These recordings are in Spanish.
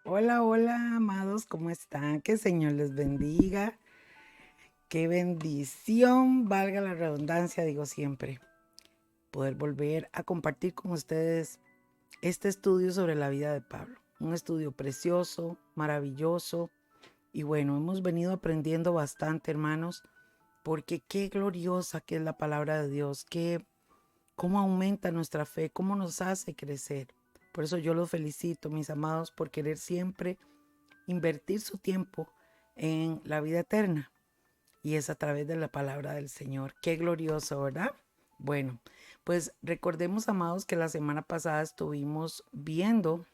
Hola, hola, amados, ¿cómo están? Que el Señor les bendiga. Qué bendición, valga la redundancia, digo siempre, poder volver a compartir con ustedes este estudio sobre la vida de Pablo. Un estudio precioso, maravilloso. Y bueno, hemos venido aprendiendo bastante, hermanos, porque qué gloriosa que es la palabra de Dios, cómo aumenta nuestra fe, cómo nos hace crecer. Por eso yo los felicito, mis amados, por querer siempre invertir su tiempo en la vida eterna y es a través de la palabra del Señor. Qué glorioso, ¿verdad? Bueno, pues recordemos, amados, que la semana pasada estuvimos viendo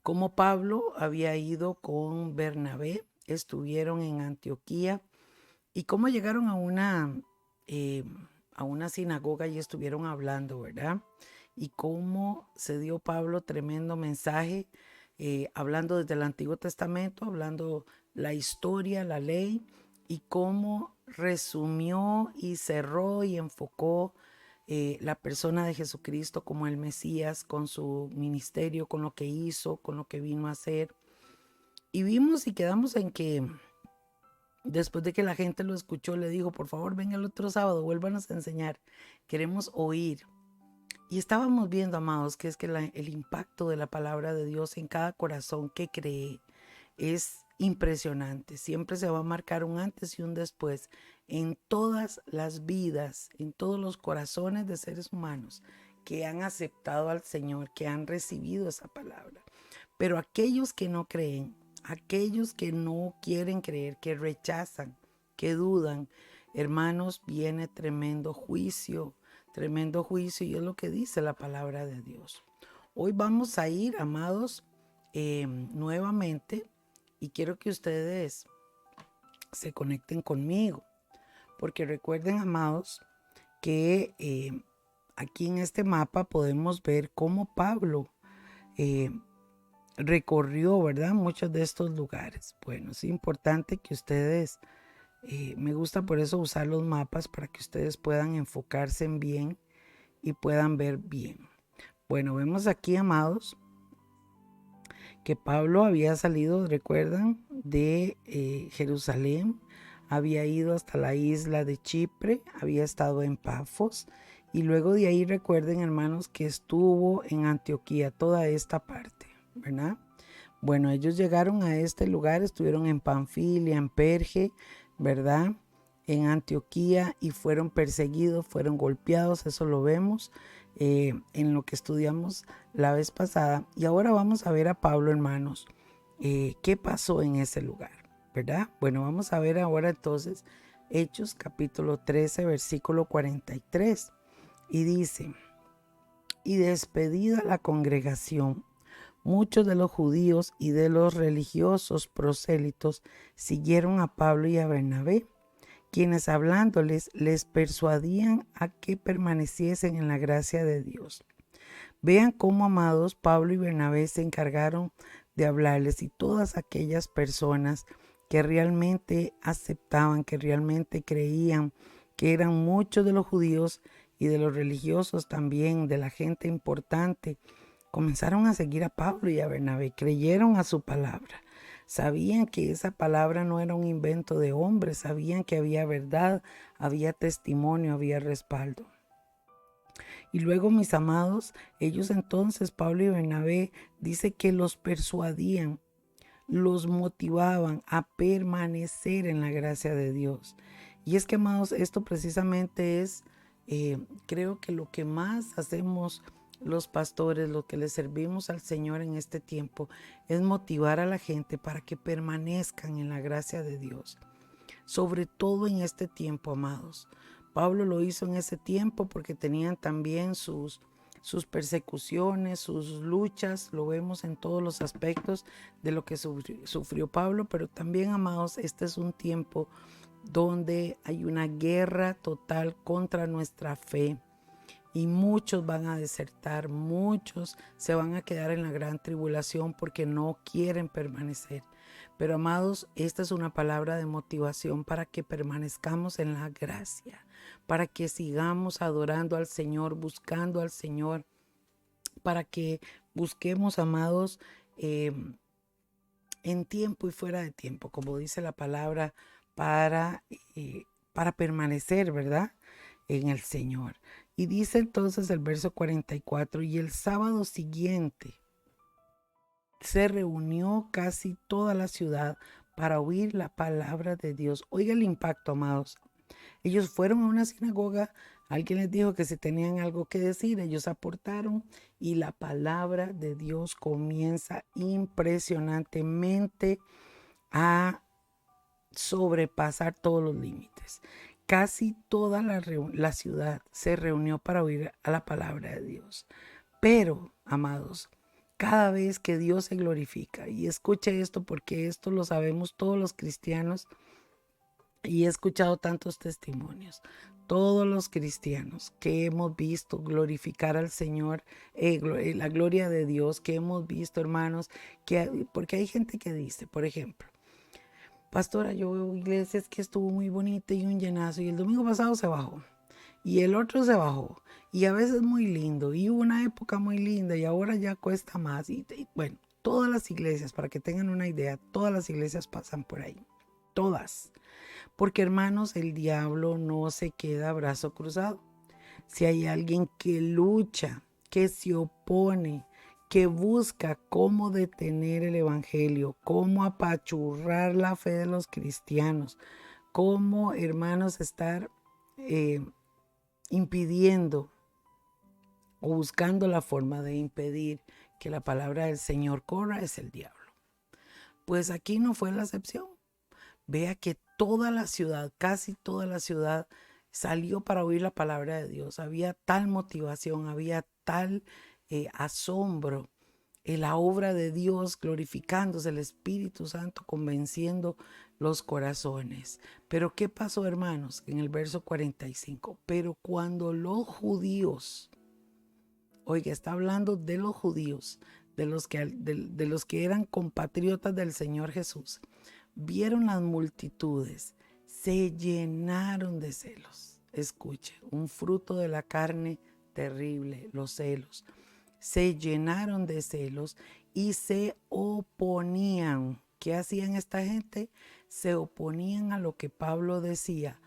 cómo Pablo había ido con Bernabé, estuvieron en Antioquía y cómo llegaron eh, a una sinagoga y estuvieron hablando, ¿verdad? Y cómo se dio Pablo tremendo mensaje, hablando desde el Antiguo Testamento, hablando la historia, la ley, y cómo resumió y cerró y enfocó la persona de Jesucristo como el Mesías, con su ministerio, con lo que hizo, con lo que vino a hacer. Y vimos y quedamos en que después de que la gente lo escuchó, le dijo, por favor, venga el otro sábado, vuélvanos a enseñar. Queremos oír. Y estábamos viendo, amados, que es que el impacto de la palabra de Dios en cada corazón que cree es impresionante. Siempre se va a marcar un antes y un después en todas las vidas, en todos los corazones de seres humanos que han aceptado al Señor, que han recibido esa palabra. Pero aquellos que no creen, aquellos que no quieren creer, que rechazan, que dudan, hermanos, viene tremendo juicio y es lo que dice la palabra de Dios. Hoy vamos a ir, amados, nuevamente y quiero que ustedes se conecten conmigo, porque recuerden, amados, que aquí en este mapa podemos ver cómo Pablo eh, recorrió, ¿verdad? Muchos de estos lugares. Bueno, es importante que ustedes, me gusta por eso usar los mapas para que ustedes puedan enfocarse en bien y puedan ver bien. Bueno, vemos aquí, amados, que Pablo había salido, recuerdan, de Jerusalén, había ido hasta la isla de Chipre, había estado en Pafos y luego de ahí recuerden, hermanos, que estuvo en Antioquía, toda esta parte, ¿verdad? Bueno, ellos llegaron a este lugar, estuvieron en Panfilia, en Perge, ¿verdad? En Antioquía y fueron perseguidos, fueron golpeados, eso lo vemos en lo que estudiamos la vez pasada. Y ahora vamos a ver a Pablo, hermanos, qué pasó en ese lugar, ¿verdad? Bueno, vamos a ver ahora entonces Hechos capítulo 13, versículo 43. Y dice, y despedida la congregación, muchos de los judíos y de los religiosos prosélitos siguieron a Pablo y a Bernabé, quienes hablándoles les persuadían a que permaneciesen en la gracia de Dios. Vean cómo, amados, Pablo y Bernabé se encargaron de hablarles y todas aquellas personas que realmente aceptaban, que realmente creían, que eran muchos de los judíos y de los religiosos también, de la gente importante, comenzaron a seguir a Pablo y a Bernabé, creyeron a su palabra. Sabían que esa palabra no era un invento de hombres, sabían que había verdad, había testimonio, había respaldo. Y luego, mis amados, ellos entonces, Pablo y Bernabé, dice que los persuadían, los motivaban a permanecer en la gracia de Dios. Y es que, amados, esto precisamente es, creo que lo que más hacemos los pastores, lo que le servimos al Señor en este tiempo, es motivar a la gente para que permanezcan en la gracia de Dios. Sobre todo en este tiempo, amados. Pablo lo hizo en ese tiempo porque tenían también sus persecuciones, sus luchas, lo vemos en todos los aspectos de lo que sufrió Pablo, pero también, amados, este es un tiempo donde hay una guerra total contra nuestra fe y muchos van a desertar, muchos se van a quedar en la gran tribulación porque no quieren permanecer. Pero, amados, esta es una palabra de motivación para que permanezcamos en la gracia, para que sigamos adorando al Señor, buscando al Señor, para que busquemos, amados, eh, en tiempo y fuera de tiempo, como dice la palabra, para, para permanecer, ¿verdad? En el Señor. Y dice entonces el verso 44, y el sábado siguiente se reunió casi toda la ciudad para oír la palabra de Dios. Oiga el impacto, amados. Ellos fueron a una sinagoga, alguien les dijo que si tenían algo que decir, ellos aportaron y la palabra de Dios comienza impresionantemente a sobrepasar todos los límites. Casi toda la ciudad se reunió para oír a la palabra de Dios. Pero, amados, cada vez que Dios se glorifica, y escuche esto porque esto lo sabemos todos los cristianos, y he escuchado tantos testimonios, todos los cristianos que hemos visto glorificar al Señor, la gloria de Dios, que hemos visto, hermanos, porque hay gente que dice, por ejemplo, pastora, yo veo iglesias que estuvo muy bonita y un llenazo, y el domingo pasado se bajó, y el otro se bajó, y a veces muy lindo, y hubo una época muy linda, y ahora ya cuesta más, y bueno, todas las iglesias, para que tengan una idea, todas las iglesias pasan por ahí, todas. Porque hermanos, el diablo no se queda a brazo cruzado. Si hay alguien que lucha, que se opone, que busca cómo detener el evangelio, cómo apachurrar la fe de los cristianos, cómo, hermanos, estar impidiendo o buscando la forma de impedir que la palabra del Señor corra, es el diablo. Pues aquí no fue la excepción. Vea que toda la ciudad, casi toda la ciudad, salió para oír la palabra de Dios. Había tal motivación, había tal asombro en la obra de Dios, glorificándose el Espíritu Santo, convenciendo los corazones. Pero ¿qué pasó, hermanos? En el verso 45. Pero cuando los judíos, oiga, está hablando de los judíos, de los que eran compatriotas del Señor Jesús, vieron las multitudes, se llenaron de celos. Escuche, un fruto de la carne terrible, los celos. Se llenaron de celos y se oponían. ¿Qué hacían esta gente? Se oponían a lo que Pablo decía,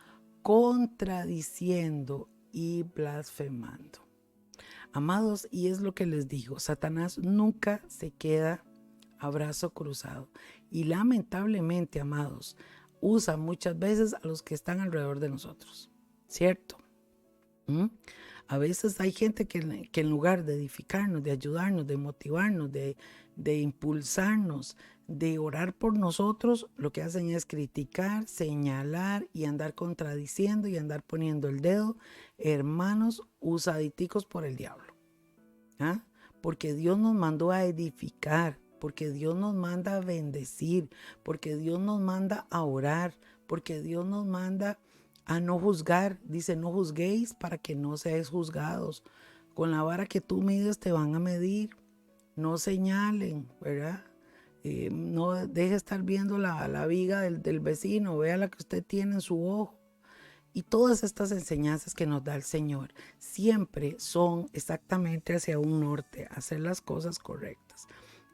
contradiciendo y blasfemando. Amados, y es lo que les digo, Satanás nunca se queda a brazo cruzado. Y lamentablemente, amados, usa muchas veces a los que están alrededor de nosotros, ¿cierto? A veces hay gente que en lugar de edificarnos, de ayudarnos, de motivarnos, de impulsarnos, de orar por nosotros, lo que hacen es criticar, señalar y andar contradiciendo y andar poniendo el dedo. Hermanos, usaditicos por el diablo. ¿Ah? Porque Dios nos mandó a edificar, porque Dios nos manda a bendecir, porque Dios nos manda a orar, porque Dios nos manda a no juzgar. Dice, no juzguéis para que no seáis juzgados. Con la vara que tú mides te van a medir. No señalen, ¿verdad? No deje estar viendo la viga del vecino, vea la que usted tiene en su ojo. Y todas estas enseñanzas que nos da el Señor siempre son exactamente hacia un norte, hacer las cosas correctas.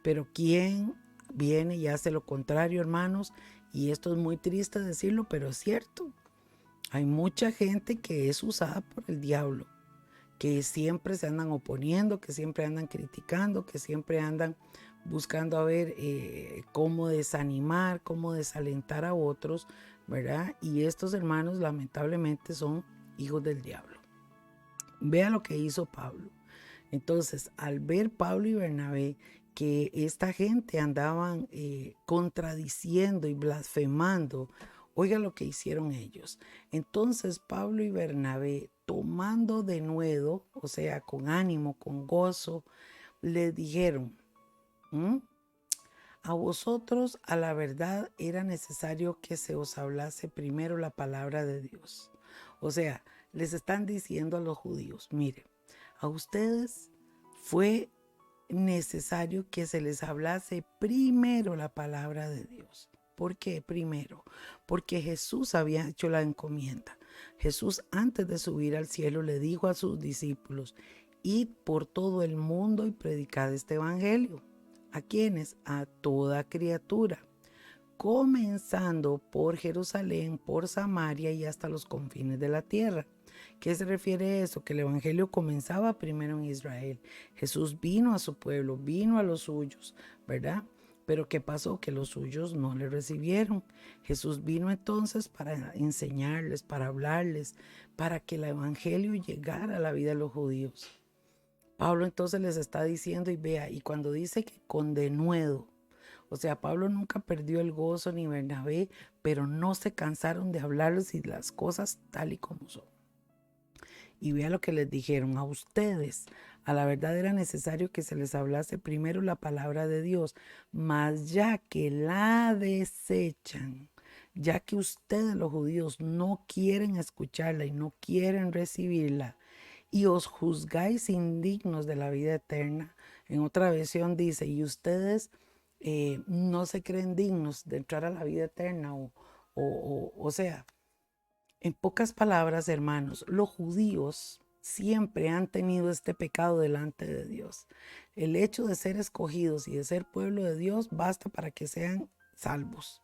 Pero ¿quién viene y hace lo contrario, hermanos? Y esto es muy triste decirlo, pero es cierto. Hay mucha gente que es usada por el diablo, que siempre se andan oponiendo, que siempre andan criticando, que siempre andan buscando a ver cómo desanimar, cómo desalentar a otros, ¿verdad? Y estos hermanos lamentablemente son hijos del diablo. Vea lo que hizo Pablo. Entonces, al ver Pablo y Bernabé que esta gente andaban contradiciendo y blasfemando, oiga lo que hicieron ellos. Entonces Pablo y Bernabé, tomando de nuevo, o sea, con ánimo, con gozo, les dijeron, a vosotros a la verdad era necesario que se os hablase primero la palabra de Dios. O sea, les están diciendo a los judíos, mire, a ustedes fue necesario que se les hablase primero la palabra de Dios. ¿Por qué primero? Porque Jesús había hecho la encomienda. Jesús, antes de subir al cielo, le dijo a sus discípulos, id por todo el mundo y predicad este evangelio ¿A quiénes? A toda criatura, comenzando por Jerusalén, por Samaria y hasta los confines de la tierra. ¿Qué se refiere a eso? Que el evangelio comenzaba primero en Israel. Jesús vino a su pueblo, vino a los suyos, ¿verdad? Pero ¿qué pasó? Que los suyos no le recibieron. Jesús vino entonces para enseñarles, para hablarles, para que el evangelio llegara a la vida de los judíos. Pablo entonces les está diciendo, y vea, y cuando dice que con denuedo, o sea, Pablo nunca perdió el gozo ni Bernabé, pero no se cansaron de hablarles y las cosas tal y como son. Y vea lo que les dijeron a ustedes. A la verdad era necesario que se les hablase primero la palabra de Dios, mas ya que la desechan, ya que ustedes los judíos no quieren escucharla y no quieren recibirla, y os juzgáis indignos de la vida eterna. En otra versión dice, y ustedes no se creen dignos de entrar a la vida eterna, o sea, en pocas palabras, hermanos, los judíos siempre han tenido este pecado delante de Dios. El hecho de ser escogidos y de ser pueblo de Dios basta para que sean salvos.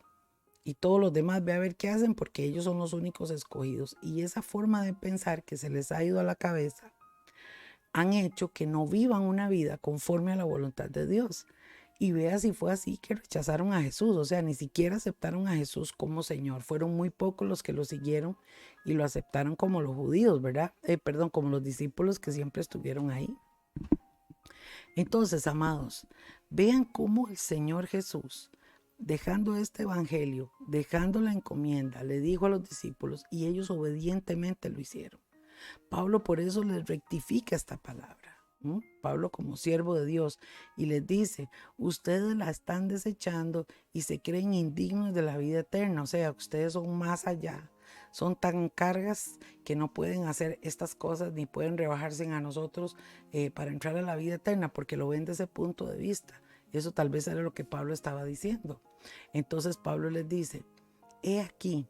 Y todos los demás ve a ver qué hacen porque ellos son los únicos escogidos. Y esa forma de pensar que se les ha ido a la cabeza han hecho que no vivan una vida conforme a la voluntad de Dios. Y vea si fue así que rechazaron a Jesús, o sea, ni siquiera aceptaron a Jesús como Señor. Fueron muy pocos los que lo siguieron y lo aceptaron como los judíos, ¿verdad? Perdón, como los discípulos que siempre estuvieron ahí. Entonces, amados, vean cómo el Señor Jesús, dejando este evangelio, dejando la encomienda, le dijo a los discípulos y ellos obedientemente lo hicieron. Pablo por eso les rectifica esta palabra. Pablo como siervo de Dios y les dice, ustedes la están desechando y se creen indignos de la vida eterna, o sea, ustedes son más allá, son tan cargas que no pueden hacer estas cosas ni pueden rebajarse a nosotros para entrar a la vida eterna porque lo ven desde ese punto de vista. Eso tal vez era lo que Pablo estaba diciendo. Entonces Pablo les dice, he aquí,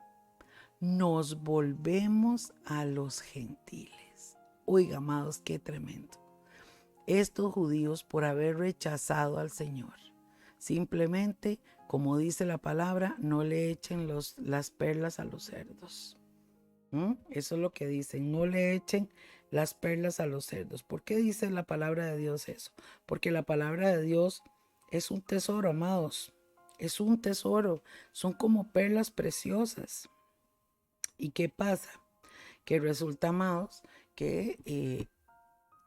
nos volvemos a los gentiles. Oiga, amados, qué tremendo. Estos judíos por haber rechazado al Señor, simplemente, como dice la palabra, no le echen las perlas a los cerdos. Eso es lo que dicen, no le echen las perlas a los cerdos. ¿Por qué dice la palabra de Dios eso? Porque la palabra de Dios es un tesoro, amados. Es un tesoro, son como perlas preciosas. ¿Y qué pasa? Que resulta, amados, que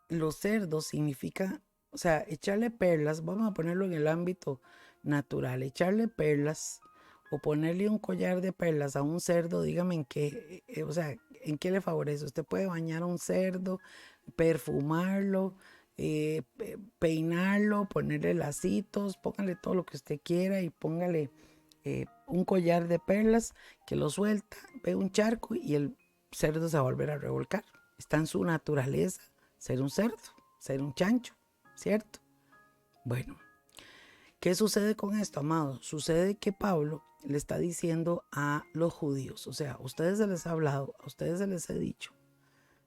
los cerdos significa, o sea, echarle perlas, vamos a ponerlo en el ámbito natural, echarle perlas o ponerle un collar de perlas a un cerdo, dígame en qué, o sea, en qué le favorece. Usted puede bañar a un cerdo, perfumarlo, peinarlo, ponerle lacitos, póngale todo lo que usted quiera y póngale un collar de perlas que lo suelta, ve un charco y el cerdo se va a volver a revolcar. Está en su naturaleza ser un cerdo, ser un chancho, ¿cierto? Bueno, ¿qué sucede con esto, amados? Sucede que Pablo le está diciendo a los judíos, o sea, a ustedes se les ha hablado, a ustedes se les ha dicho,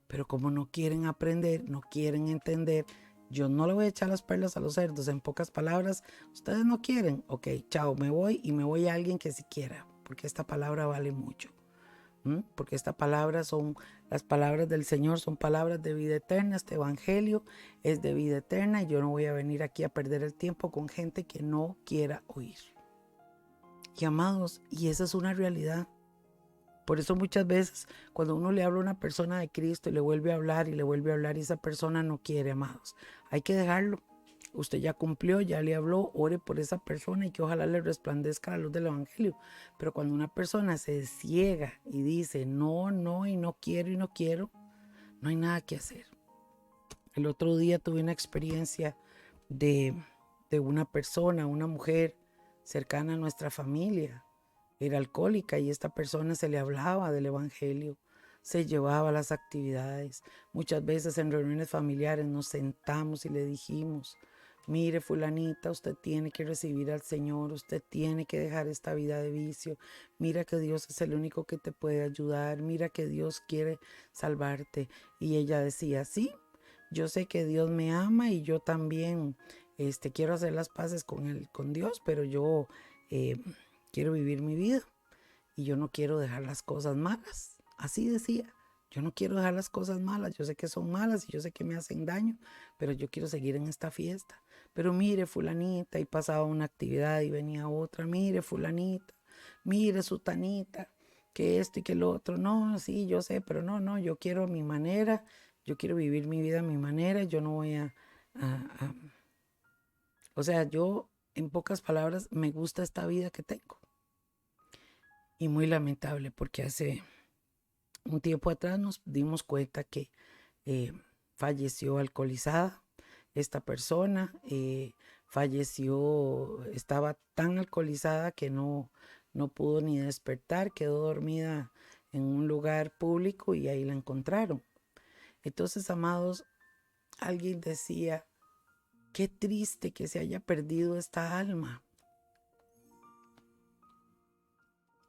pero como no quieren aprender, no quieren entender, yo no le voy a echar las perlas a los cerdos. En pocas palabras, ustedes no quieren, ok, chao, me voy y me voy a alguien que sí quiera, porque esta palabra vale mucho. Porque esta palabra son las palabras del Señor, son palabras de vida eterna. Este evangelio es de vida eterna y yo no voy a venir aquí a perder el tiempo con gente que no quiera oír. Y amados, y esa es una realidad. Por eso muchas veces cuando uno le habla a una persona de Cristo y le vuelve a hablar y le vuelve a hablar y esa persona no quiere, amados, hay que dejarlo. Usted ya cumplió, ya le habló, ore por esa persona y que ojalá le resplandezca la luz del evangelio. Pero cuando una persona se ciega y dice no, no y no quiero, no hay nada que hacer. El otro día tuve una experiencia de una persona, una mujer cercana a nuestra familia. Era alcohólica y esta persona se le hablaba del evangelio, se llevaba a las actividades. Muchas veces en reuniones familiares nos sentamos y le dijimos, mire fulanita, usted tiene que recibir al Señor, usted tiene que dejar esta vida de vicio, mira que Dios es el único que te puede ayudar, mira que Dios quiere salvarte. Y ella decía, sí, yo sé que Dios me ama y yo también quiero hacer las paces con Dios, pero yo quiero vivir mi vida y yo no quiero dejar las cosas malas. Así decía, yo no quiero dejar las cosas malas, yo sé que son malas y yo sé que me hacen daño, pero yo quiero seguir en esta fiesta. Pero mire fulanita, y pasaba una actividad y venía otra, mire fulanita, mire sutanita, que esto y que lo otro. No, sí, yo sé, pero no, yo quiero mi manera, yo quiero vivir mi vida a mi manera, yo no voy a o sea, yo, en pocas palabras, me gusta esta vida que tengo. Y muy lamentable, porque hace un tiempo atrás nos dimos cuenta que eh, falleció alcoholizada esta persona, falleció, estaba tan alcoholizada que no pudo ni despertar, quedó dormida en un lugar público y ahí la encontraron. Entonces, amados, alguien decía, qué triste que se haya perdido esta alma.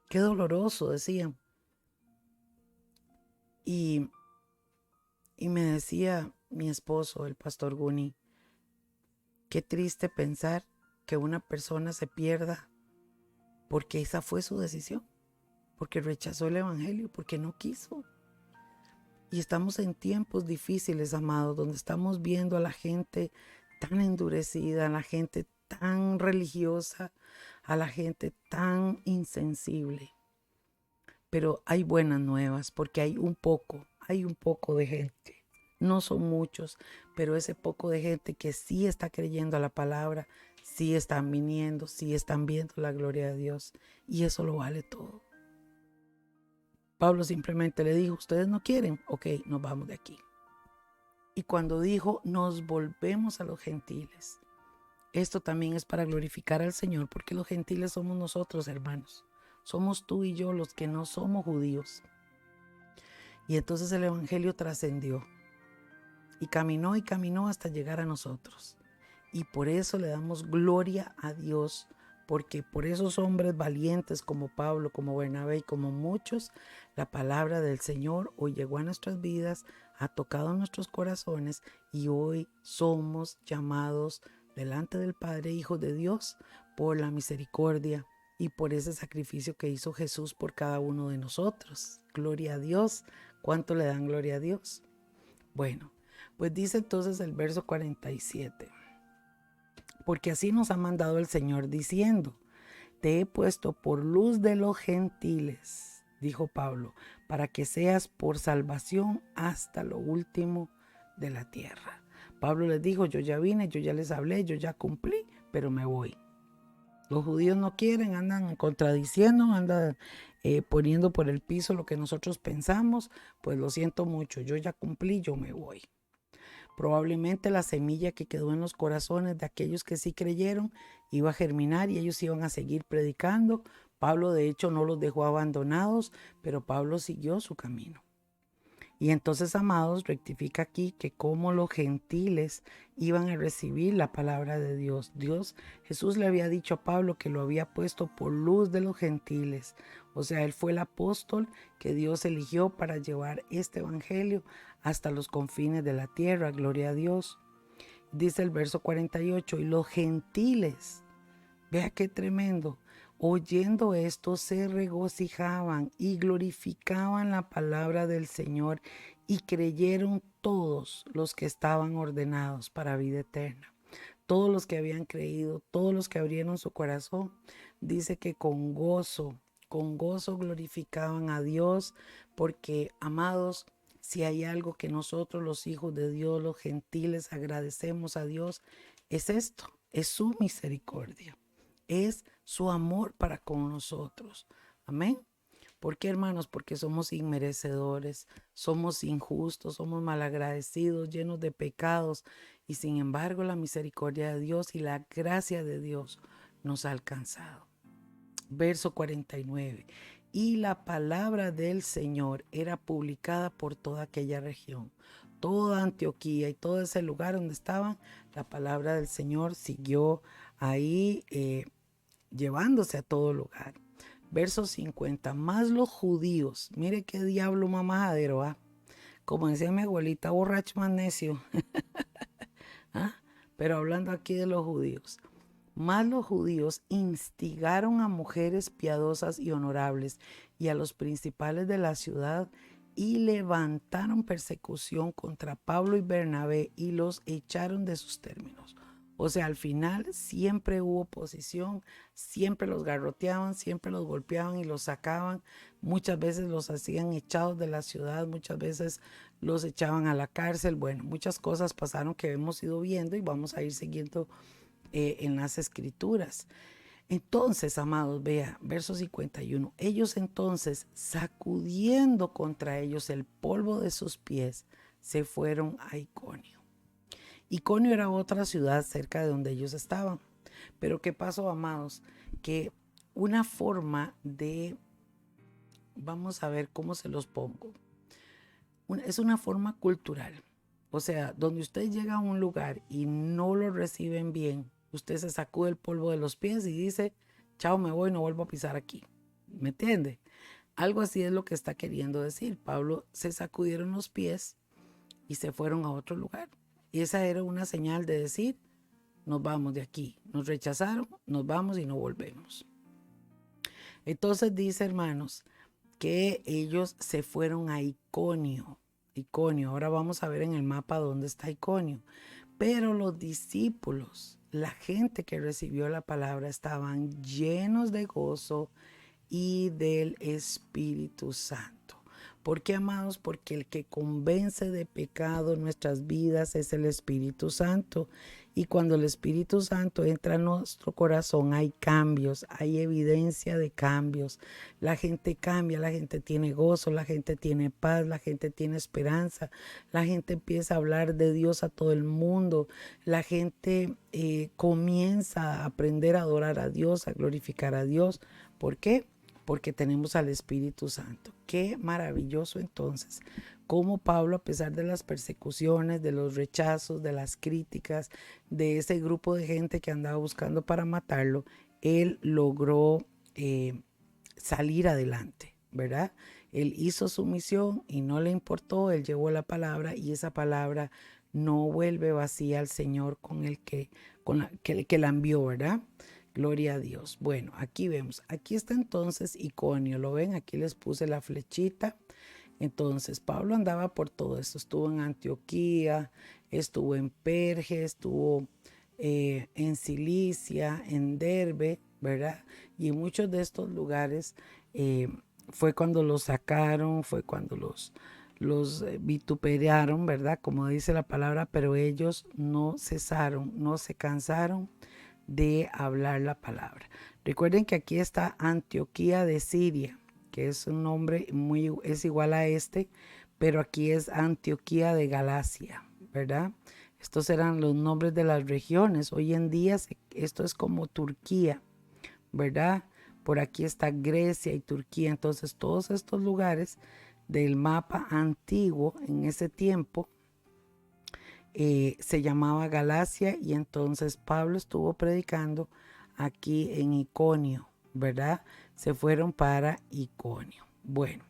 Qué doloroso, decían. Y, y me decía mi esposo, el pastor Guni, qué triste pensar que una persona se pierda porque esa fue su decisión, porque rechazó el evangelio, porque no quiso. Y estamos en tiempos difíciles, amados, donde estamos viendo a la gente tan endurecida, a la gente tan religiosa, a la gente tan insensible. Pero hay buenas nuevas, porque hay un poco de gente. No son muchos, pero ese poco de gente que sí está creyendo a la palabra, sí están viniendo, sí están viendo la gloria de Dios. Y eso lo vale todo. Pablo simplemente le dijo, ¿ustedes no quieren? Ok, nos vamos de aquí. Y cuando dijo, nos volvemos a los gentiles, esto también es para glorificar al Señor, porque los gentiles somos nosotros, hermanos. Somos tú y yo los que no somos judíos. Y entonces el evangelio trascendió y caminó hasta llegar a nosotros. Y por eso le damos gloria a Dios, porque por esos hombres valientes como Pablo, como Bernabé y como muchos, la palabra del Señor hoy llegó a nuestras vidas, ha tocado nuestros corazones y hoy somos llamados delante del Padre, hijos de Dios, por la misericordia y por ese sacrificio que hizo Jesús por cada uno de nosotros. Gloria a Dios. ¿Cuánto le dan gloria a Dios? Bueno, pues dice entonces el verso 47. Porque así nos ha mandado el Señor diciendo, te he puesto por luz de los gentiles, dijo Pablo, para que seas por salvación hasta lo último de la tierra. Pablo les dijo, yo ya vine, yo ya les hablé, yo ya cumplí, pero me voy. Los judíos no quieren, andan contradiciendo, andan poniendo por el piso lo que nosotros pensamos, pues lo siento mucho, yo ya cumplí, yo me voy. Probablemente la semilla que quedó en los corazones de aquellos que sí creyeron iba a germinar y ellos iban a seguir predicando. Pablo de hecho no los dejó abandonados, pero Pablo siguió su camino. Y entonces, amados, rectifica aquí que como los gentiles iban a recibir la palabra de Dios. Jesús le había dicho a Pablo que lo había puesto por luz de los gentiles. O sea, él fue el apóstol que Dios eligió para llevar este evangelio hasta los confines de la tierra. Gloria a Dios. Dice el verso 48, y los gentiles, vea qué tremendo, oyendo esto se regocijaban y glorificaban la palabra del Señor y creyeron todos los que estaban ordenados para vida eterna. Todos los que habían creído, todos los que abrieron su corazón, dice que con gozo glorificaban a Dios, porque, amados, si hay algo que nosotros los hijos de Dios, los gentiles, agradecemos a Dios, es esto, es su misericordia, es su amor para con nosotros. Amén. ¿Por qué, hermanos? Porque somos inmerecedores, somos injustos, somos malagradecidos, llenos de pecados, y sin embargo la misericordia de Dios y la gracia de Dios nos ha alcanzado. Verso 49. Y la palabra del Señor era publicada por toda aquella región. Toda Antioquía y todo ese lugar donde estaban, la palabra del Señor siguió ahí llevándose a todo lugar. Verso 50. Más los judíos, mire qué diablo mamajadero, ¿ah? Como decía mi abuelita, borracho más necio. ¿Ah? pero hablando aquí de los judíos. Más los judíos instigaron a mujeres piadosas y honorables y a los principales de la ciudad y levantaron persecución contra Pablo y Bernabé y los echaron de sus términos. O sea, al final siempre hubo oposición, siempre los garroteaban, siempre los golpeaban y los sacaban. Muchas veces los hacían echados de la ciudad, muchas veces los echaban a la cárcel. Bueno, muchas cosas pasaron que hemos ido viendo y vamos a ir siguiendo en las escrituras. Entonces, amados, vea, verso 51. Ellos entonces, sacudiendo contra ellos el polvo de sus pies, se fueron a Iconio. Iconio era otra ciudad cerca de donde ellos estaban. Pero ¿qué pasó, amados? Que una forma de, vamos a ver cómo se los pongo, es una forma cultural. O sea, donde usted llega a un lugar y no lo reciben bien, usted se sacude el polvo de los pies y dice, chao, me voy, no vuelvo a pisar aquí. ¿Me entiende? Algo así es lo que está queriendo decir. Pablo se sacudieron los pies y se fueron a otro lugar. Y esa era una señal de decir, nos vamos de aquí. Nos rechazaron, nos vamos y no volvemos. Entonces dice, hermanos, que ellos se fueron a Iconio. Iconio, ahora vamos a ver en el mapa dónde está Iconio. Pero los discípulos, la gente que recibió la palabra, estaban llenos de gozo y del Espíritu Santo. ¿Por qué, amados? Porque el que convence de pecado en nuestras vidas es el Espíritu Santo. Y cuando el Espíritu Santo entra en nuestro corazón, hay cambios, hay evidencia de cambios. La gente cambia, la gente tiene gozo, la gente tiene paz, la gente tiene esperanza. La gente empieza a hablar de Dios a todo el mundo. La gente comienza a aprender a adorar a Dios, a glorificar a Dios. ¿Por qué? Porque tenemos al Espíritu Santo. Qué maravilloso entonces, cómo Pablo, a pesar de las persecuciones, de los rechazos, de las críticas, de ese grupo de gente que andaba buscando para matarlo, él logró salir adelante, ¿verdad? Él hizo su misión y no le importó, él llevó la palabra y esa palabra no vuelve vacía al Señor con el que la envió, ¿verdad? Gloria a Dios. Bueno, aquí vemos, aquí está entonces Iconio, ¿lo ven? Aquí les puse la flechita. Entonces, Pablo andaba por todo esto, estuvo en Antioquía, estuvo en Perge, estuvo en Cilicia, en Derbe, ¿verdad? Y en muchos de estos lugares fue cuando los sacaron, fue cuando los vituperaron, ¿verdad? Como dice la palabra, pero ellos no cesaron, no se cansaron de hablar la palabra. Recuerden que aquí está Antioquía de Siria, que es un nombre es igual a este, pero aquí es Antioquía de Galacia, ¿verdad? Estos eran los nombres de las regiones. Hoy en día esto es como Turquía, ¿verdad? Por aquí está Grecia y Turquía. Entonces todos estos lugares del mapa antiguo en ese tiempo se llamaba Galacia y entonces Pablo estuvo predicando aquí en Iconio, ¿verdad? Se fueron para Iconio. Bueno,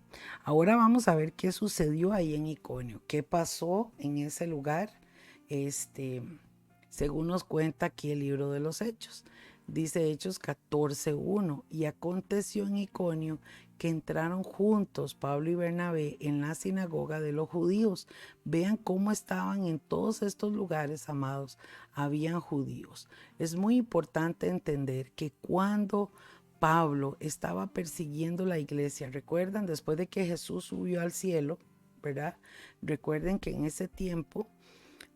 ahora vamos a ver qué sucedió ahí en Iconio, qué pasó en ese lugar, según nos cuenta aquí el libro de los Hechos. Dice Hechos 14:1, y aconteció en Iconio que entraron juntos Pablo y Bernabé en la sinagoga de los judíos. Vean cómo estaban en todos estos lugares, amados, habían judíos. Es muy importante entender que cuando Pablo estaba persiguiendo la iglesia, recuerdan, después de que Jesús subió al cielo, ¿verdad? Recuerden que en ese tiempo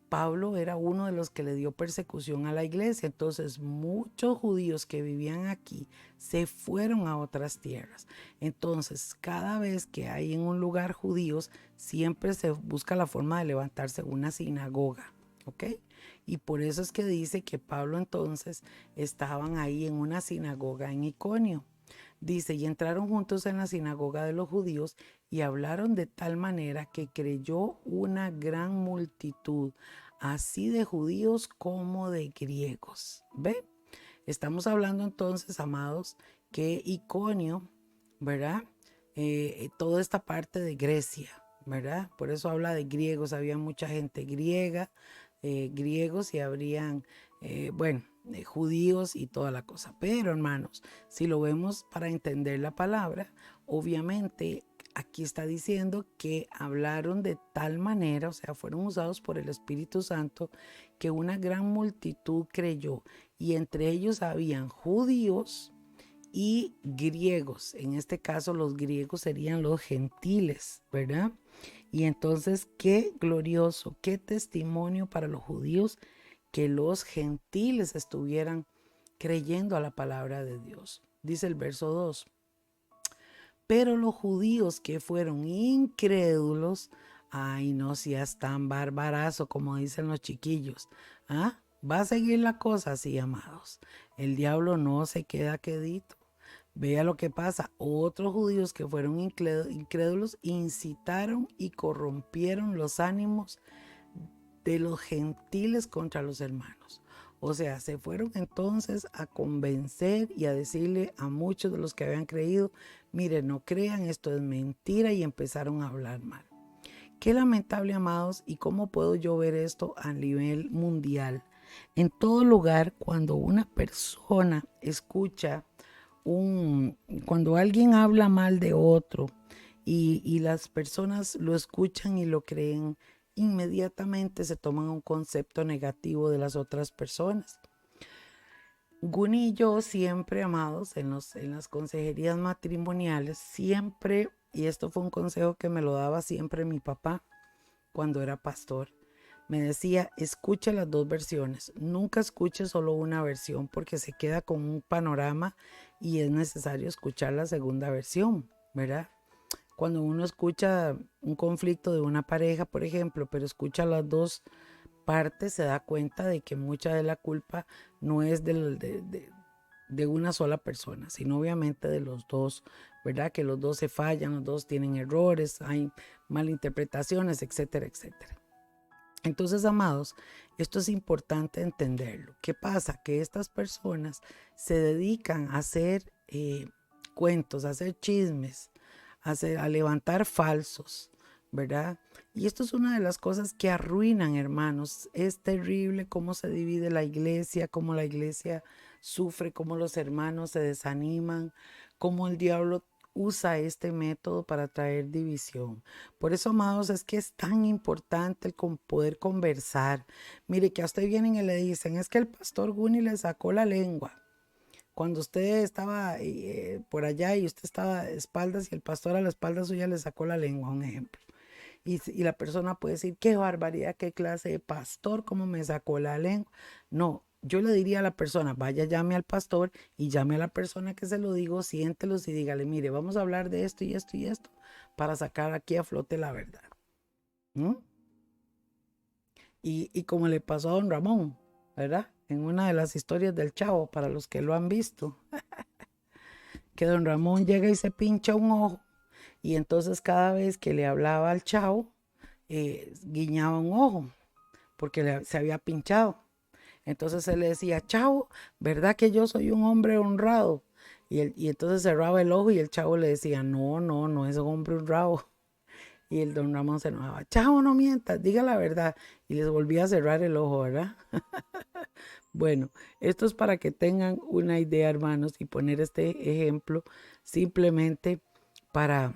Pablo era uno de los que le dio persecución a la iglesia. Entonces muchos judíos que vivían aquí se fueron a otras tierras. Entonces cada vez que hay en un lugar judíos, siempre se busca la forma de levantarse una sinagoga, ¿ok? Y por eso es que dice que Pablo entonces estaban ahí en una sinagoga en Iconio. Dice, y entraron juntos en la sinagoga de los judíos y hablaron de tal manera que creyó una gran multitud, así de judíos como de griegos. ¿Ve? Estamos hablando entonces, amados, que Iconio, ¿verdad? Toda esta parte de Grecia, ¿verdad? Por eso habla de griegos, había mucha gente griega, griegos y habrían, judíos y toda la cosa. Pero hermanos, si lo vemos para entender la palabra, obviamente aquí está diciendo que hablaron de tal manera, o sea, fueron usados por el Espíritu Santo, que una gran multitud creyó. Y entre ellos habían judíos y griegos. En este caso, los griegos serían los gentiles, ¿verdad? Y entonces, qué glorioso, qué testimonio para los judíos que los gentiles estuvieran creyendo a la palabra de Dios. Dice el verso 2. Pero los judíos que fueron incrédulos, ay no seas tan barbarazo como dicen los chiquillos. ¿Ah? Va a seguir la cosa así, amados. El diablo no se queda quedito. Vea lo que pasa. Otros judíos que fueron incrédulos incitaron y corrompieron los ánimos de los gentiles contra los hermanos. O sea, se fueron entonces a convencer y a decirle a muchos de los que habían creído, miren, no crean, esto es mentira, y empezaron a hablar mal. Qué lamentable, amados, y cómo puedo yo ver esto a nivel mundial. En todo lugar, cuando una persona escucha cuando alguien habla mal de otro y las personas lo escuchan y lo creen, inmediatamente se toman un concepto negativo de las otras personas. Guni y yo siempre, amados, en las consejerías matrimoniales, siempre, y esto fue un consejo que me lo daba siempre mi papá cuando era pastor, me decía, escucha las dos versiones, nunca escuche solo una versión porque se queda con un panorama y es necesario escuchar la segunda versión, ¿verdad? Cuando uno escucha un conflicto de una pareja, por ejemplo, pero escucha las dos partes, se da cuenta de que mucha de la culpa no es de una sola persona, sino obviamente de los dos, ¿verdad? Que los dos se fallan, los dos tienen errores, hay malinterpretaciones, etcétera, etcétera. Entonces, amados, esto es importante entenderlo. ¿Qué pasa? Que estas personas se dedican a hacer cuentos, a hacer chismes, a levantar falsos, ¿verdad? Y esto es una de las cosas que arruinan, hermanos. Es terrible cómo se divide la iglesia, cómo la iglesia sufre, cómo los hermanos se desaniman, cómo el diablo usa este método para traer división. Por eso, amados, es que es tan importante el poder conversar. Mire, que a usted vienen y le dicen, es que el pastor Guni le sacó la lengua. Cuando usted estaba por allá y usted estaba de espaldas y el pastor a la espalda suya le sacó la lengua, un ejemplo. Y la persona puede decir, qué barbaridad, qué clase de pastor, cómo me sacó la lengua. No, yo le diría a la persona, vaya, llame al pastor y llame a la persona que se lo digo, siéntelos y dígale, mire, vamos a hablar de esto y esto y esto para sacar aquí a flote la verdad. ¿Mm? Y como le pasó a don Ramón, ¿verdad? En una de las historias del Chavo, para los que lo han visto, que don Ramón llega y se pincha un ojo y entonces cada vez que le hablaba al Chavo, guiñaba un ojo porque se había pinchado. Entonces él le decía, Chavo, ¿verdad que yo soy un hombre honrado? Y entonces cerraba el ojo y el Chavo le decía, no, no, no es un hombre honrado. Y el don Ramón se enojaba, Chavo, no mientas, diga la verdad. Y les volvía a cerrar el ojo, ¿verdad? Bueno, esto es para que tengan una idea, hermanos, y poner este ejemplo simplemente para,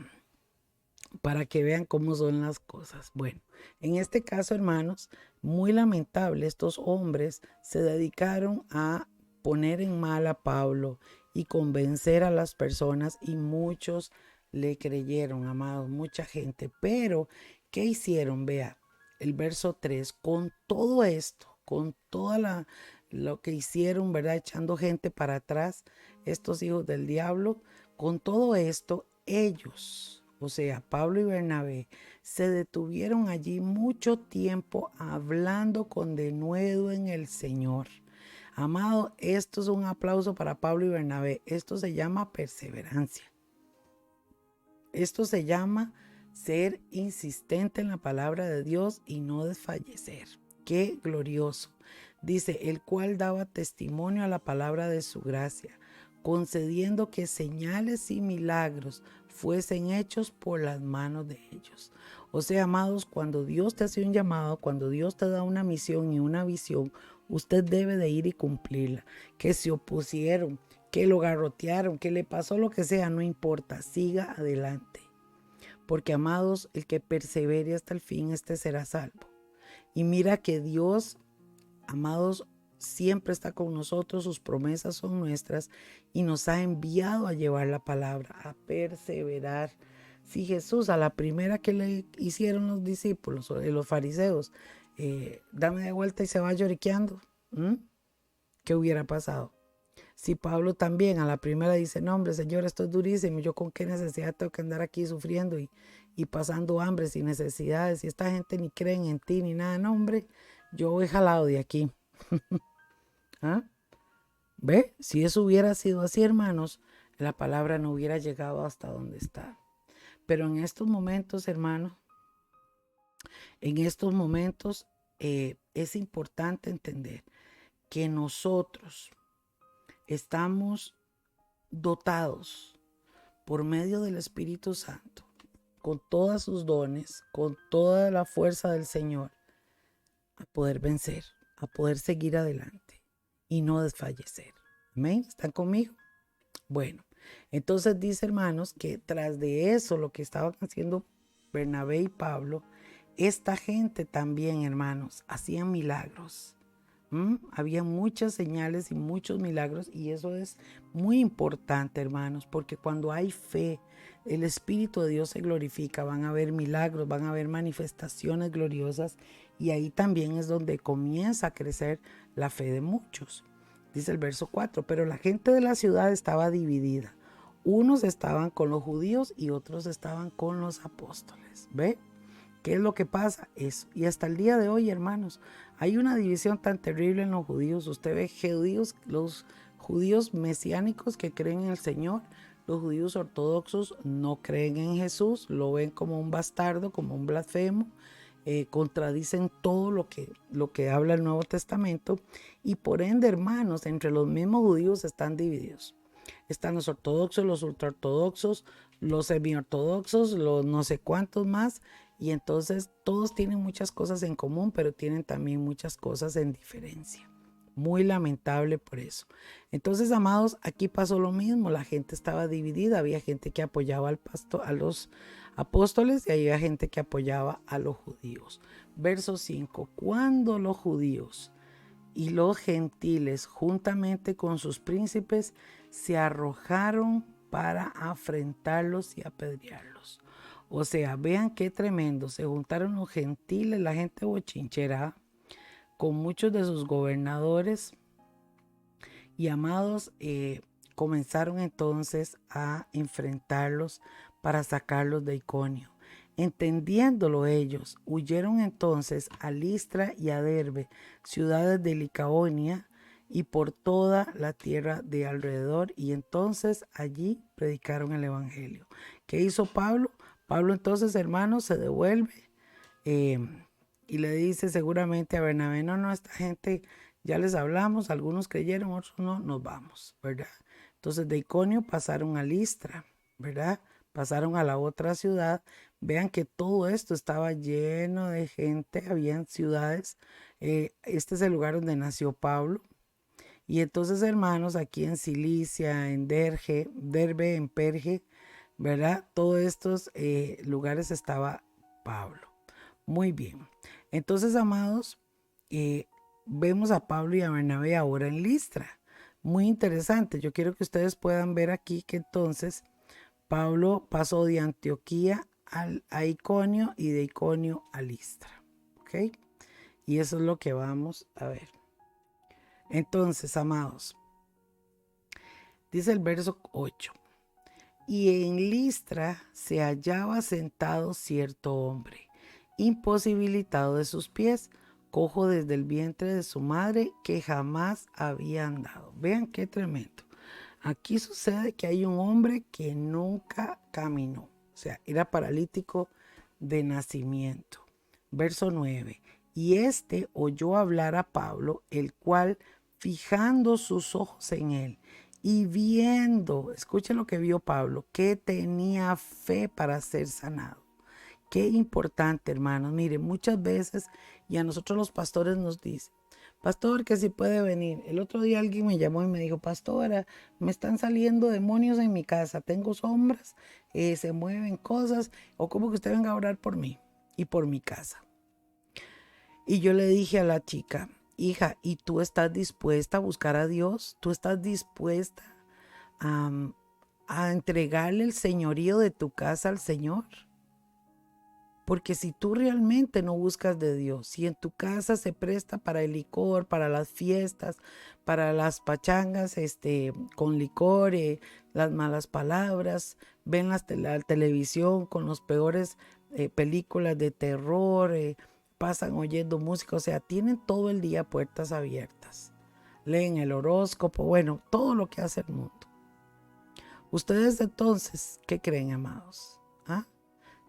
para que vean cómo son las cosas. Bueno, en este caso, hermanos, muy lamentable, estos hombres se dedicaron a poner en mal a Pablo y convencer a las personas y muchos le creyeron, amados, mucha gente. Pero, ¿qué hicieron? Vea, el verso 3, con todo esto, con toda lo que hicieron, ¿verdad? Echando gente para atrás, estos hijos del diablo, con todo esto, ellos, o sea, Pablo y Bernabé, se detuvieron allí mucho tiempo hablando con denuedo en el Señor. Amado, esto es un aplauso para Pablo y Bernabé. Esto se llama perseverancia. Esto se llama ser insistente en la palabra de Dios y no desfallecer. Qué glorioso. Dice, el cual daba testimonio a la palabra de su gracia, concediendo que señales y milagros fuesen hechos por las manos de ellos. O sea, amados, cuando Dios te hace un llamado, cuando Dios te da una misión y una visión, usted debe de ir y cumplirla. Que se opusieron, que lo garrotearon, que le pasó lo que sea, no importa, siga adelante. Porque, amados, el que persevere hasta el fin, este será salvo. Y mira que Dios, amados, siempre está con nosotros, sus promesas son nuestras y nos ha enviado a llevar la palabra, a perseverar. Si Jesús a la primera que le hicieron los discípulos, los fariseos, dame de vuelta y se va lloriqueando, ¿qué hubiera pasado? Si Pablo también a la primera dice, no hombre, Señor, esto es durísimo, yo con qué necesidad tengo que andar aquí sufriendo y pasando hambre sin necesidades, y esta gente ni creen en ti ni nada, no hombre, yo he jalado de aquí. ¿Ah? ¿Ve? Si eso hubiera sido así, hermanos, la palabra no hubiera llegado hasta donde está. Pero en estos momentos, hermanos, en estos momentos es importante entender que nosotros estamos dotados por medio del Espíritu Santo, con todos sus dones, con toda la fuerza del Señor, a poder vencer, a poder seguir adelante y no desfallecer. ¿Amén? ¿Están conmigo? Bueno, entonces dice, hermanos, que tras de eso, lo que estaban haciendo Bernabé y Pablo, esta gente también, hermanos, hacían milagros. Había muchas señales y muchos milagros, y eso es muy importante, hermanos, porque cuando hay fe, el Espíritu de Dios se glorifica, van a haber milagros, van a haber manifestaciones gloriosas, y ahí también es donde comienza a crecer la fe de muchos. Dice el verso 4, pero la gente de la ciudad estaba dividida. Unos estaban con los judíos y otros estaban con los apóstoles. ¿Ve? ¿Qué es lo que pasa? Eso. Y hasta el día de hoy, hermanos, hay una división tan terrible en los judíos. Usted ve los judíos mesiánicos que creen en el Señor. Los judíos ortodoxos no creen en Jesús, lo ven como un bastardo, como un blasfemo. Contradicen todo lo que habla el Nuevo Testamento, y por ende, hermanos, entre los mismos judíos están divididos. Están los ortodoxos, los ultraortodoxos, los semiortodoxos, los no sé cuántos más, y entonces todos tienen muchas cosas en común, pero tienen también muchas cosas en diferencia. Muy lamentable por eso. Entonces, amados, aquí pasó lo mismo. La gente estaba dividida. Había gente que apoyaba a los apóstoles y había gente que apoyaba a los judíos. Verso 5. Cuando los judíos y los gentiles, juntamente con sus príncipes, se arrojaron para afrentarlos y apedrearlos. O sea, vean qué tremendo. Se juntaron los gentiles, la gente bochinchera, con muchos de sus gobernadores, y amados, comenzaron entonces a enfrentarlos para sacarlos de Iconio. Entendiéndolo ellos, huyeron entonces a Listra y a Derbe, ciudades de Licaonia, y por toda la tierra de alrededor, y entonces allí predicaron el evangelio. ¿Qué hizo Pablo? Pablo entonces, hermanos, se devuelve y le dice seguramente a Bernabé, no, esta gente ya les hablamos, algunos creyeron, otros no, nos vamos, ¿verdad? Entonces de Iconio pasaron a Listra, ¿verdad? Pasaron a la otra ciudad. Vean que todo esto estaba lleno de gente, habían ciudades. Este es el lugar donde nació Pablo. Y entonces, hermanos, aquí en Cilicia, en Derbe, en Perge, ¿verdad? Todos estos lugares estaba Pablo. Muy bien. Entonces, amados, vemos a Pablo y a Bernabé ahora en Listra. Muy interesante. Yo quiero que ustedes puedan ver aquí que entonces Pablo pasó de Antioquía a Iconio y de Iconio a Listra. ¿Ok? Y eso es lo que vamos a ver. Entonces, amados, dice el verso 8. Y en Listra se hallaba sentado cierto hombre, imposibilitado de sus pies, cojo desde el vientre de su madre, que jamás había andado. Vean qué tremendo. Aquí sucede que hay un hombre que nunca caminó, o sea, era paralítico de nacimiento. Verso 9. Y este oyó hablar a Pablo, el cual, fijando sus ojos en él y viendo, escuchen lo que vio Pablo, que tenía fe para ser sanado. Qué importante, hermanos. Mire, muchas veces, y a nosotros los pastores nos dicen, pastor, que si puede venir. El otro día alguien me llamó y me dijo, pastora, me están saliendo demonios en mi casa, tengo sombras, se mueven cosas, o como que usted venga a orar por mí y por mi casa. Y yo le dije a la chica, hija, ¿y tú estás dispuesta a buscar a Dios? ¿Tú estás dispuesta a, a entregarle el señorío de tu casa al Señor? Porque si tú realmente no buscas de Dios, si en tu casa se presta para el licor, para las fiestas, para las pachangas con licor, las malas palabras, ven la televisión con los peores películas de terror, pasan oyendo música, o sea, tienen todo el día puertas abiertas, leen el horóscopo, bueno, todo lo que hace el mundo. Ustedes entonces, ¿qué creen, amados? ¿Ah?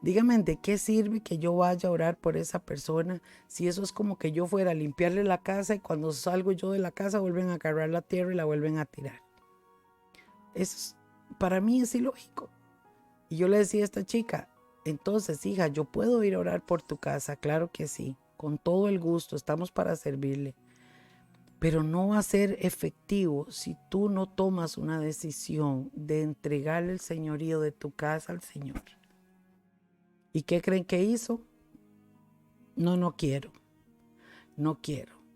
Dígame, ¿de qué sirve que yo vaya a orar por esa persona si eso es como que yo fuera a limpiarle la casa y cuando salgo yo de la casa vuelven a agarrar la tierra y la vuelven a tirar? Eso para mí es ilógico. Y yo le decía a esta chica, entonces, hija, ¿yo puedo ir a orar por tu casa? Claro que sí, con todo el gusto, estamos para servirle. Pero no va a ser efectivo si tú no tomas una decisión de entregarle el señorío de tu casa al Señor. ¿Y qué creen que hizo? No quiero.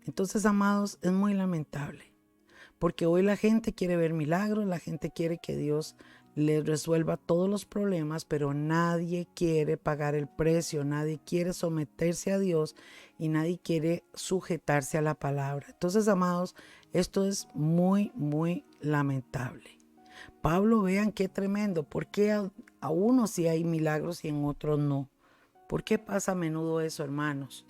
Entonces, amados, es muy lamentable, porque hoy la gente quiere ver milagros, la gente quiere que Dios les resuelva todos los problemas, pero nadie quiere pagar el precio, nadie quiere someterse a Dios y nadie quiere sujetarse a la palabra. Entonces, amados, esto es muy, muy lamentable. Pablo, vean qué tremendo, ¿por qué a unos sí hay milagros y en otros no? ¿Por qué pasa a menudo eso, hermanos?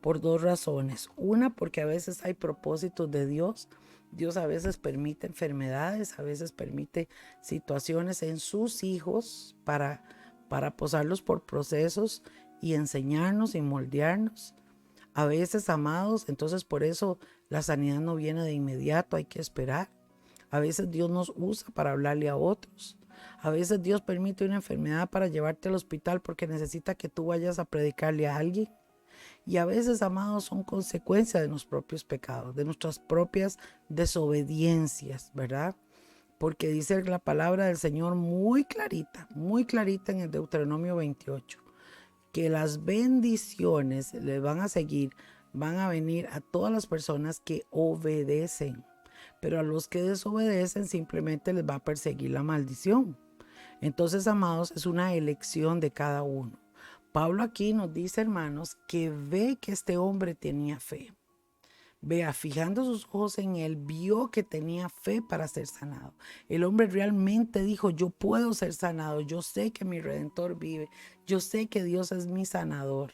Por dos razones. Una, porque a veces hay propósitos de Dios. Dios a veces permite enfermedades, a veces permite situaciones en sus hijos para posarlos por procesos y enseñarnos y moldearnos. A veces, amados, entonces por eso la sanidad no viene de inmediato, hay que esperar. A veces Dios nos usa para hablarle a otros. A veces Dios permite una enfermedad para llevarte al hospital porque necesita que tú vayas a predicarle a alguien. Y a veces, amados, son consecuencias de nuestros propios pecados, de nuestras propias desobediencias, ¿verdad? Porque dice la palabra del Señor muy clarita en el Deuteronomio 28, que las bendiciones le van a seguir, van a venir a todas las personas que obedecen. Pero a los que desobedecen simplemente les va a perseguir la maldición. Entonces, amados, es una elección de cada uno. Pablo aquí nos dice, hermanos, que ve que este hombre tenía fe. Vea, fijando sus ojos en él, vio que tenía fe para ser sanado. El hombre realmente dijo, yo puedo ser sanado, yo sé que mi Redentor vive, yo sé que Dios es mi sanador.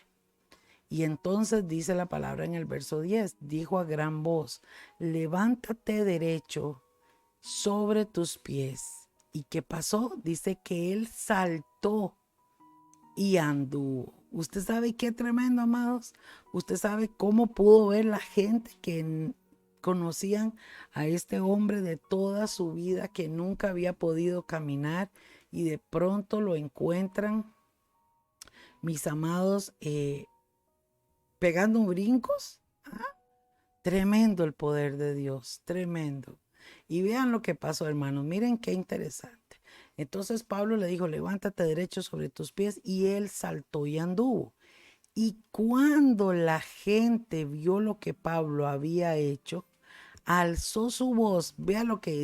Y entonces dice la palabra en el verso 10, dijo a gran voz, levántate derecho sobre tus pies. ¿Y qué pasó? Dice que él saltó y anduvo. Usted sabe qué tremendo, amados. Usted sabe cómo pudo ver la gente que conocían a este hombre de toda su vida que nunca había podido caminar y de pronto lo encuentran, mis amados, pegando brincos. ¿Ah? Tremendo el poder de Dios, tremendo. Y vean lo que pasó, hermanos. Miren qué interesante. Entonces Pablo le dijo, levántate derecho sobre tus pies, y él saltó y anduvo. Y cuando la gente vio lo que Pablo había hecho, alzó su voz. Vea lo que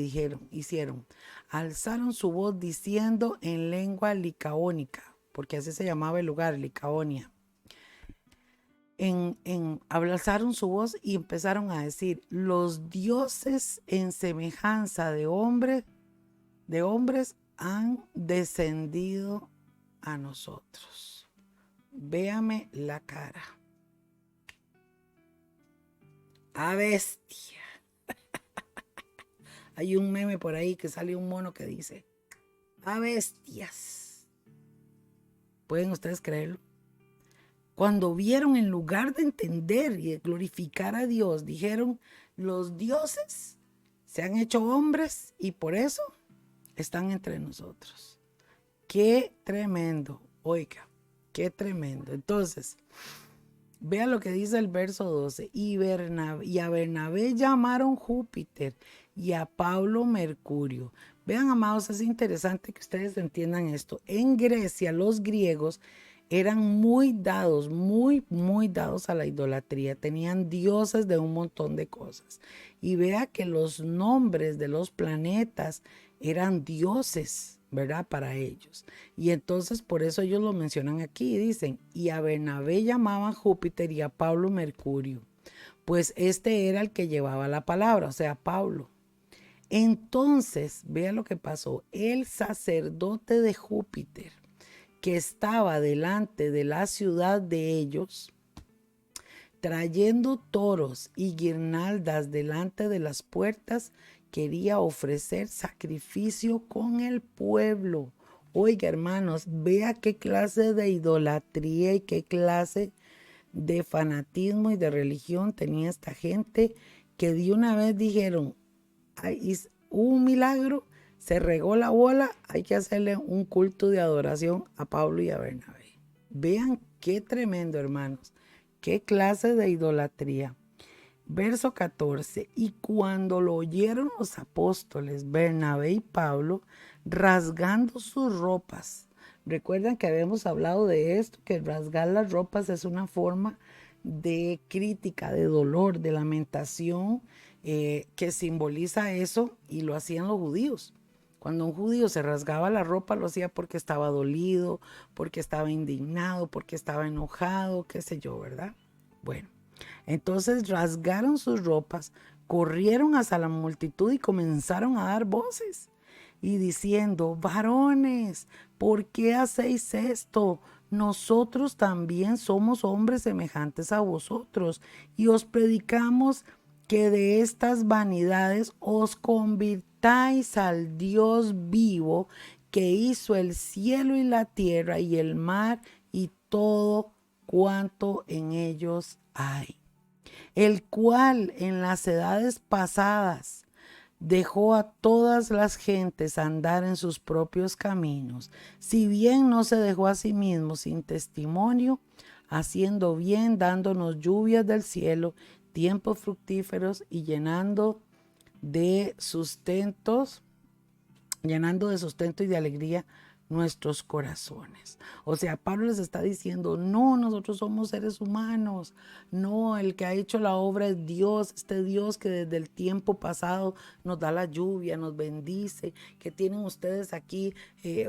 hicieron. Alzaron su voz diciendo en lengua licaónica, porque así se llamaba el lugar, Licaonia. Alzaron su voz y empezaron a decir, los dioses en semejanza de hombres han descendido a nosotros. Véame la cara. A bestia. Hay un meme por ahí que sale un mono que dice, a bestias. ¿Pueden ustedes creerlo? Cuando vieron, en lugar de entender y de glorificar a Dios, dijeron, los dioses se han hecho hombres y por eso están entre nosotros. Qué tremendo, oiga, qué tremendo. Entonces, vea lo que dice el verso 12. Y a Bernabé llamaron Júpiter y a Pablo Mercurio. Vean, amados, es interesante que ustedes entiendan esto. En Grecia, los griegos eran muy dados, muy dados a la idolatría. Tenían dioses de un montón de cosas. Y vea que los nombres de los planetas eran dioses, ¿verdad? Para ellos. Y entonces por eso ellos lo mencionan aquí. Dicen, y a Bernabé llamaban Júpiter y a Pablo Mercurio. Pues este era el que llevaba la palabra, o sea, Pablo. Entonces, vea lo que pasó. El sacerdote de Júpiter, que estaba delante de la ciudad de ellos, trayendo toros y guirnaldas delante de las puertas, quería ofrecer sacrificio con el pueblo. Oiga, hermanos, vea qué clase de idolatría y qué clase de fanatismo y de religión tenía esta gente, que de una vez dijeron, hubo un milagro, se regó la bola, hay que hacerle un culto de adoración a Pablo y a Bernabé. Vean qué tremendo, hermanos, qué clase de idolatría. Verso 14, y cuando lo oyeron los apóstoles Bernabé y Pablo, rasgando sus ropas. Recuerdan que habíamos hablado de esto, que rasgar las ropas es una forma de crítica, de dolor, de lamentación, que simboliza eso, y lo hacían los judíos. Cuando un judío se rasgaba la ropa, lo hacía porque estaba dolido, porque estaba indignado, porque estaba enojado, qué sé yo, ¿verdad? Bueno, entonces rasgaron sus ropas, corrieron hacia la multitud y comenzaron a dar voces y diciendo, varones, ¿por qué hacéis esto? Nosotros también somos hombres semejantes a vosotros y os predicamos que de estas vanidades os convirtáis al Dios vivo, que hizo el cielo y la tierra y el mar y todo cuanto en ellos hay, el cual en las edades pasadas dejó a todas las gentes andar en sus propios caminos, si bien no se dejó a sí mismo sin testimonio, haciendo bien, dándonos lluvias del cielo, tiempos fructíferos y llenando de sustento y de alegría nuestros corazones. O sea, Pablo les está diciendo, no, nosotros somos seres humanos, no, el que ha hecho la obra es Dios, este Dios que desde el tiempo pasado nos da la lluvia, nos bendice, que tienen ustedes aquí.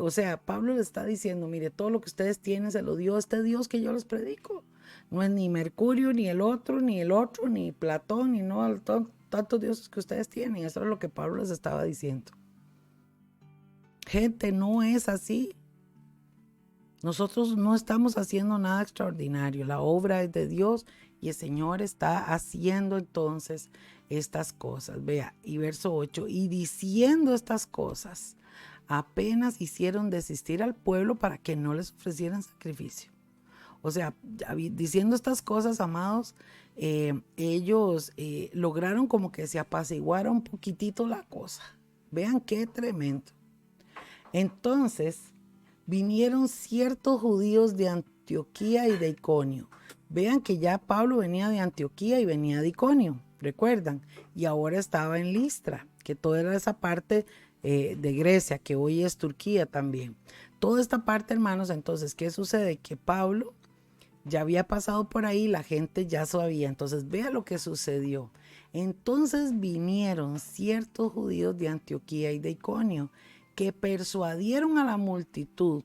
O sea, Pablo les está diciendo, mire, todo lo que ustedes tienen se lo dio este Dios que yo les predico. No es ni Mercurio, ni el otro, ni Platón, ni no, tantos dioses que ustedes tienen. Eso es lo que Pablo les estaba diciendo. Gente, no es así. Nosotros no estamos haciendo nada extraordinario. La obra es de Dios y el Señor está haciendo entonces estas cosas. Vea, y verso 8, y diciendo estas cosas, apenas hicieron desistir al pueblo para que no les ofrecieran sacrificio. O sea, diciendo estas cosas, amados, ellos lograron como que se apaciguara un poquitito la cosa. Vean qué tremendo. Entonces vinieron ciertos judíos de Antioquía y de Iconio. Vean que ya Pablo venía de Antioquía y venía de Iconio, recuerdan, y ahora estaba en Listra, que toda era esa parte de Grecia, que hoy es Turquía también. Toda esta parte, hermanos, entonces, ¿qué sucede? Que Pablo ya había pasado por ahí, la gente ya sabía. Entonces, vea lo que sucedió. Entonces vinieron ciertos judíos de Antioquía y de Iconio, que persuadieron a la multitud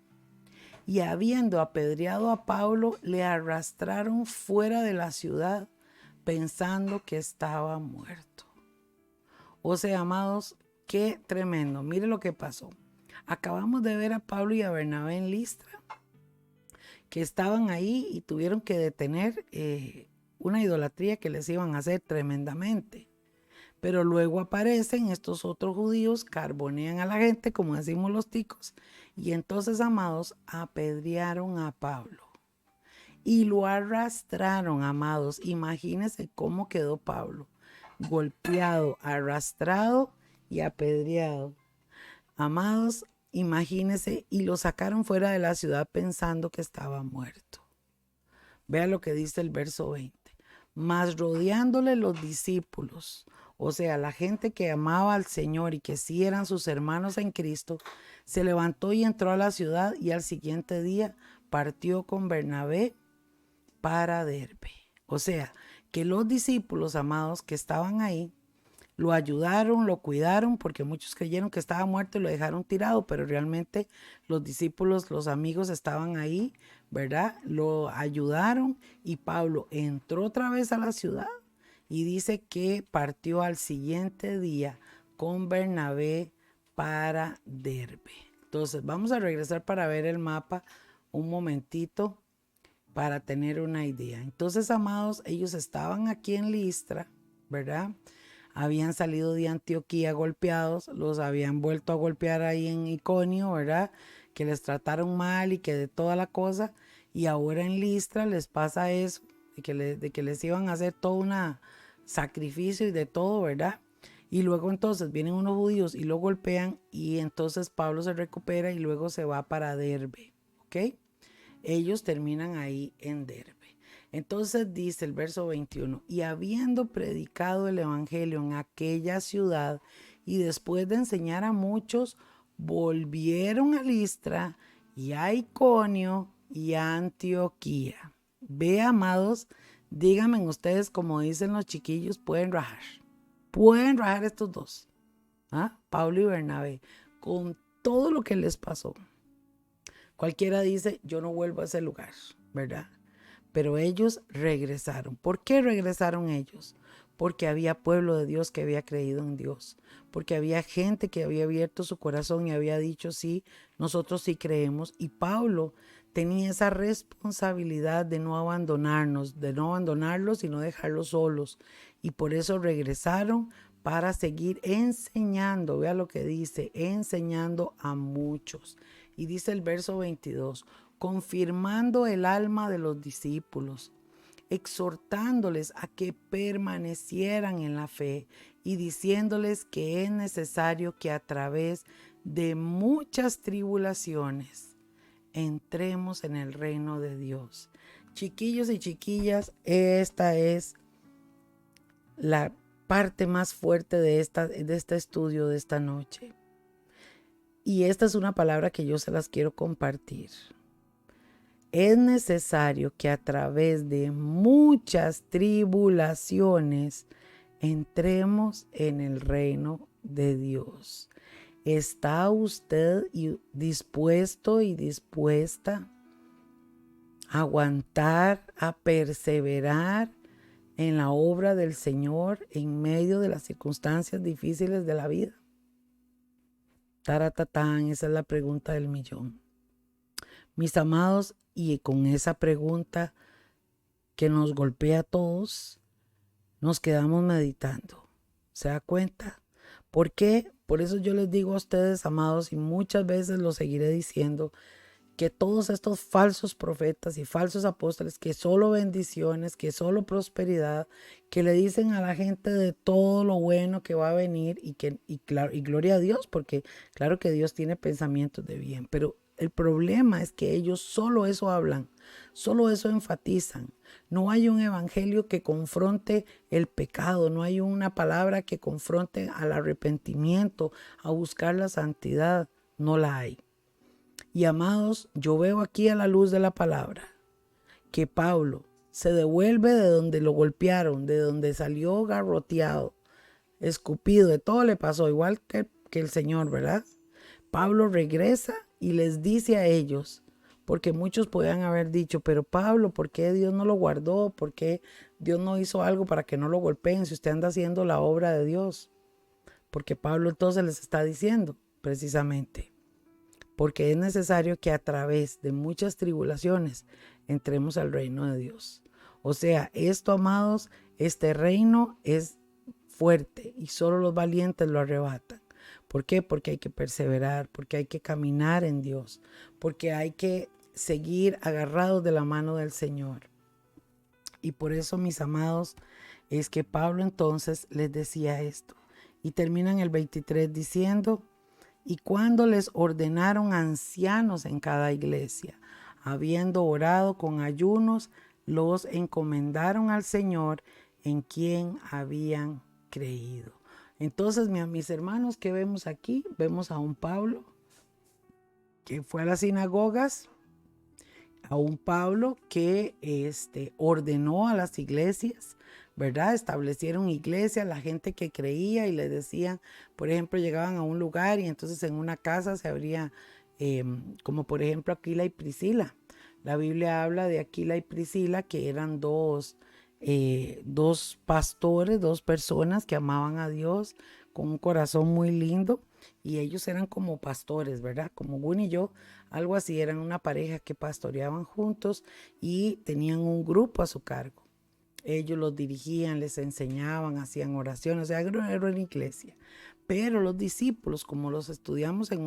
y habiendo apedreado a Pablo, le arrastraron fuera de la ciudad pensando que estaba muerto. O sea, amados, qué tremendo. Mire lo que pasó. Acabamos de ver a Pablo y a Bernabé en Listra, que estaban ahí y tuvieron que detener una idolatría que les iban a hacer tremendamente. Pero luego aparecen estos otros judíos, carbonean a la gente, como decimos los ticos, y entonces, amados, apedrearon a Pablo y lo arrastraron, amados. Imagínense cómo quedó Pablo, golpeado, arrastrado y apedreado. Amados, imagínense, y lo sacaron fuera de la ciudad pensando que estaba muerto. Vea lo que dice el verso 20. Mas rodeándole los discípulos, o sea, la gente que amaba al Señor y que sí eran sus hermanos en Cristo, se levantó y entró a la ciudad, y al siguiente día partió con Bernabé para Derbe. O sea, que los discípulos amados que estaban ahí lo ayudaron, lo cuidaron, porque muchos creyeron que estaba muerto y lo dejaron tirado, pero realmente los discípulos, los amigos estaban ahí, ¿verdad? Lo ayudaron, y Pablo entró otra vez a la ciudad y dice que partió al siguiente día con Bernabé para Derbe. Entonces vamos a regresar para ver el mapa un momentito para tener una idea. Entonces, amados, ellos estaban aquí en Listra, ¿verdad? Habían salido de Antioquía golpeados, los habían vuelto a golpear ahí en Iconio, ¿verdad? Que les trataron mal y que de toda la cosa, y ahora en Listra les pasa eso, de que les iban a hacer todo un sacrificio y de todo, ¿verdad? Y luego entonces vienen unos judíos y lo golpean, y entonces Pablo se recupera y luego se va para Derbe, ¿ok? Ellos terminan ahí en Derbe. Entonces dice el verso 21, y habiendo predicado el evangelio en aquella ciudad, y después de enseñar a muchos, volvieron a Listra y a Iconio y a Antioquía. Ve, amados, díganme ustedes, como dicen los chiquillos, pueden rajar estos dos, Pablo y Bernabé, con todo lo que les pasó. Cualquiera dice, yo no vuelvo a ese lugar, ¿verdad? Pero ellos regresaron. ¿Por qué regresaron ellos? Porque había pueblo de Dios que había creído en Dios. Porque había gente que había abierto su corazón y había dicho, sí, nosotros sí creemos. Y Pablo tenía esa responsabilidad de no abandonarnos, de no abandonarlos y no dejarlos solos. Y por eso regresaron para seguir enseñando. Vea lo que dice, enseñando a muchos. Y dice el verso 22, confirmando el alma de los discípulos, exhortándoles a que permanecieran en la fe y diciéndoles que es necesario que a través de muchas tribulaciones entremos en el reino de Dios. Chiquillos y chiquillas, esta es la parte más fuerte de este estudio de esta noche. Y esta es una palabra que yo se las quiero compartir. Es necesario que a través de muchas tribulaciones entremos en el reino de Dios. ¿Está usted dispuesto y dispuesta a aguantar, a perseverar en la obra del Señor en medio de las circunstancias difíciles de la vida? Taratatán, esa es la pregunta del millón. Mis amados, y con esa pregunta que nos golpea a todos, nos quedamos meditando. ¿Se da cuenta? ¿Por qué? Por eso yo les digo a ustedes, amados, y muchas veces lo seguiré diciendo, que todos estos falsos profetas y falsos apóstoles, que solo bendiciones, que solo prosperidad, que le dicen a la gente de todo lo bueno que va a venir, y gloria a Dios, porque claro que Dios tiene pensamientos de bien, pero el problema es que ellos solo eso hablan, solo eso enfatizan. No hay un evangelio que confronte el pecado, no hay una palabra que confronte al arrepentimiento, a buscar la santidad, no la hay. Y amados, yo veo aquí a la luz de la palabra que Pablo se devuelve de donde lo golpearon, de donde salió garroteado, escupido, de todo le pasó, igual que el Señor, ¿verdad? Pablo regresa y les dice a ellos, porque muchos podían haber dicho, pero Pablo, ¿por qué Dios no lo guardó? ¿Por qué Dios no hizo algo para que no lo golpeen si usted anda haciendo la obra de Dios? Porque Pablo entonces les está diciendo, precisamente, porque es necesario que a través de muchas tribulaciones entremos al reino de Dios. O sea, esto, amados, este reino es fuerte y solo los valientes lo arrebatan. ¿Por qué? Porque hay que perseverar, porque hay que caminar en Dios, porque hay que seguir agarrados de la mano del Señor. Y por eso, mis amados, es que Pablo entonces les decía esto. Y termina en el 23 diciendo, Y cuando les ordenaron ancianos en cada iglesia, habiendo orado con ayunos, los encomendaron al Señor en quien habían creído. Entonces, mis hermanos, ¿qué vemos aquí? Vemos a un Pablo que fue a las sinagogas, a un Pablo que ordenó a las iglesias, ¿verdad? Establecieron iglesias, la gente que creía y le decían, por ejemplo, llegaban a un lugar y entonces en una casa se abría, como por ejemplo Aquila y Priscila. La Biblia habla de Aquila y Priscila, que eran dos pastores, dos personas que amaban a Dios con un corazón muy lindo, y ellos eran como pastores, ¿verdad? Como Gun y yo, algo así, eran una pareja que pastoreaban juntos y tenían un grupo a su cargo. Ellos los dirigían, les enseñaban, hacían oraciones, o sea, era una iglesia. Pero los discípulos, como los estudiamos en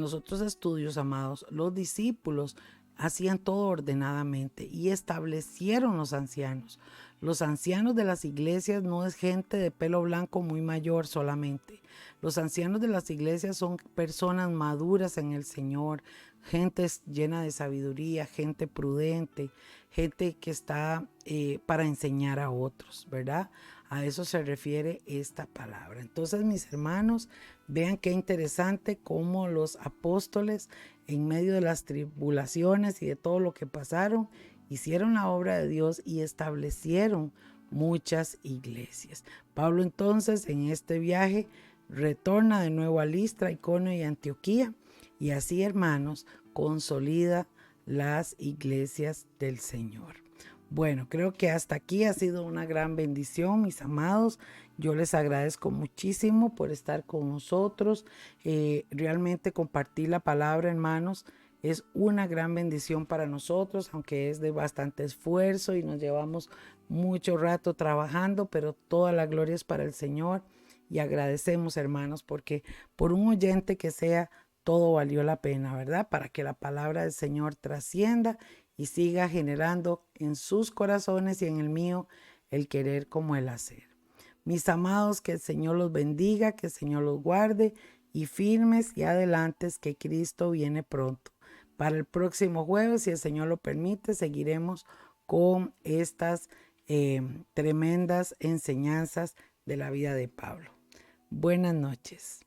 los otros estudios, amados, los discípulos hacían todo ordenadamente y establecieron los ancianos. Los ancianos de las iglesias no es gente de pelo blanco muy mayor solamente. Los ancianos de las iglesias son personas maduras en el Señor, gente llena de sabiduría, gente prudente, gente que está para enseñar a otros, ¿verdad? A eso se refiere esta palabra. Entonces, mis hermanos, vean qué interesante cómo los apóstoles, en medio de las tribulaciones y de todo lo que pasaron, hicieron la obra de Dios y establecieron muchas iglesias. Pablo entonces en este viaje retorna de nuevo a Listra, Iconio y Antioquía, y así, hermanos, consolida las iglesias del Señor. Bueno, creo que hasta aquí ha sido una gran bendición, mis amados. Yo les agradezco muchísimo por estar con nosotros. Realmente compartir la palabra, hermanos, es una gran bendición para nosotros, aunque es de bastante esfuerzo y nos llevamos mucho rato trabajando, pero toda la gloria es para el Señor. Y agradecemos, hermanos, porque por un oyente que sea, todo valió la pena, ¿verdad? Para que la palabra del Señor trascienda y siga generando en sus corazones y en el mío el querer como el hacer. Mis amados, que el Señor los bendiga, que el Señor los guarde, y firmes y adelantes, que Cristo viene pronto. Para el próximo jueves, si el Señor lo permite, seguiremos con estas tremendas enseñanzas de la vida de Pablo. Buenas noches.